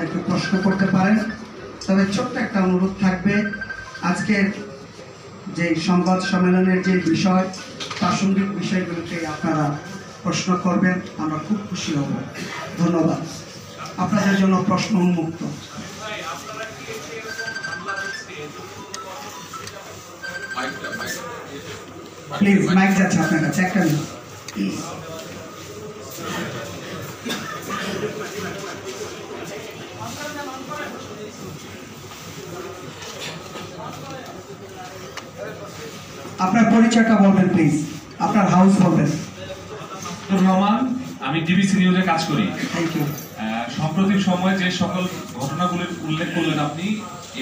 আমাদেরকে প্রশ্ন করতে পারেন। তবে ছোট্ট একটা অনুরোধ থাকবে, আজকের যে সংবাদ সম্মেলনের যে বিষয়, প্রাসঙ্গিক বিষয়গুলোকে আপনারা প্রশ্ন করবেন, আমরা খুব খুশি হব। ধন্যবাদ। আপনাদের জন্য প্রশ্ন উন্মুক্ত। প্লিজ, মাইক যাচ্ছে আপনার কাছে, একটা মিনিট। আপনার পরিচয়টা বলবেন প্লিজ, আপনার হাউস বলবেন। রহমান, আমি ডিবিসি নিউজে কাজ করি। Thank you. সাম্প্রতিক সময়ে যে সকল ঘটনাগুলির উল্লেখ করলেন আপনি,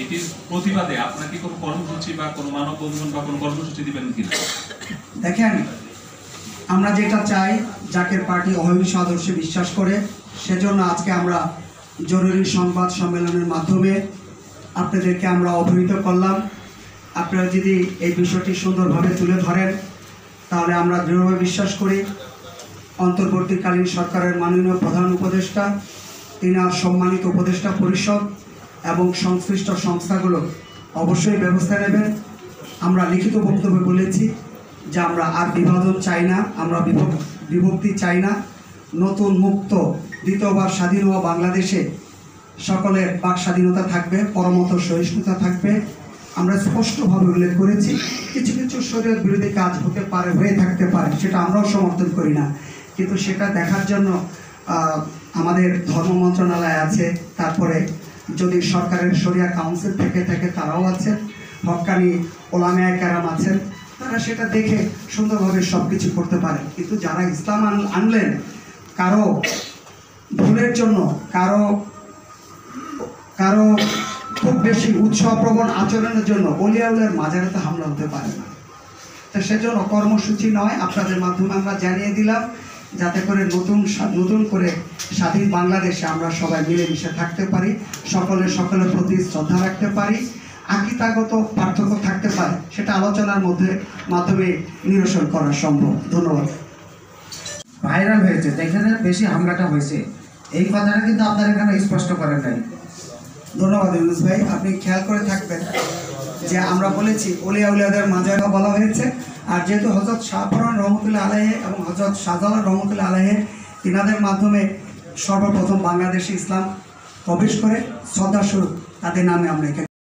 এটির প্রতিবাদে আপনার কি কোনো কর্মসূচি বা কোনো মানববন্ধন বা কোনো কর্মসূচি দিবেন কিনা? দেখেন, আমরা যেটা চাই, জাকের পার্টি অহিংস আদর্শে বিশ্বাস করে, সেজন্য আজকে আমরা জরুরি সংবাদ সম্মেলনের মাধ্যমে আপনাদেরকে আমরা অবহিত করলাম। আপনারা যদি এই বিষয়টি সুন্দরভাবে তুলে ধরেন, তাহলে আমরা দৃঢ়ভাবে বিশ্বাস করি অন্তর্বর্তীকালীন সরকারের মাননীয় প্রধান উপদেষ্টা, তিনার সম্মানিত উপদেষ্টা পরিষদ এবং সংশ্লিষ্ট সংস্থাগুলো অবশ্যই ব্যবস্থা নেবেন। আমরা লিখিত বক্তব্যে বলেছি যে আমরা আর বিভাজন চাই না, আমরা বিভক্তি চাই না। নতুন মুক্ত দ্বিতীয়বার স্বাধীন হওয়া বাংলাদেশে সকলের বাক স্বাধীনতা থাকবে, পরমত সহিষ্ণুতা থাকবে। আমরা স্পষ্টভাবে উল্লেখ করেছি, কিছু কিছু শরীয়ত বিরোধী কাজ হতে পারে, হয়ে থাকতে পারে, সেটা আমরাও সমর্থন করি না, কিন্তু সেটা দেখার জন্য আমাদের ধর্ম মন্ত্রণালয় আছে, তারপরে যদি সরকারের শরিয়া কাউন্সিল থেকে থাকে তারাও আছেন, হক্কানি ওলামায়ে কেরাম আছেন, তারা সেটা দেখে সুন্দরভাবে সব কিছু করতে পারে। কিন্তু যারা ইসলাম আনলেন কারো ভুলের জন্য, কারো খুব বেশি উৎসাহপ্রবণ আচরণের জন্য অলিয়াউলের মাজারেতে হামলা হতে পারে না। তো সেজন্য কর্মসূচি নয়, আপনাদের মাধ্যমে আমরা জানিয়ে দিলাম, যাতে করে নতুন করে স্বাধীন বাংলাদেশে আমরা সবাই মিলেমিশে থাকতে পারি, সকলের প্রতি শ্রদ্ধা রাখতে পারি। আকিদাগত পার্থক্য থাকতে পারে, সেটা আলোচনার মাধ্যমে নিরসন করা সম্ভব। ধন্যবাদ। ভাইরাল হয়েছে, যেখানে বেশি হামলাটা হয়েছে, এই কথাটা কিন্তু আপনার এখানে স্পষ্ট করেন নাই। ধন্যবাদ ইউনুস ভাই, আপনি খেয়াল করে থাকবেন যে আমরা বলেছি ওলিয়া উলিয়াদের মাজারা বলা হয়েছে। আর যেহেতু হযরত শাহপরান রহমতুল্লাহ আলাইহি এবং হযরত শাহজালাল রহমতুল্লাহ আলাইহি তিনাদের মাধ্যমে সর্বপ্রথম বাংলাদেশে ইসলাম প্রবেশ করে, শ্রদ্ধাস্বরূপ তাদের নামে আমরা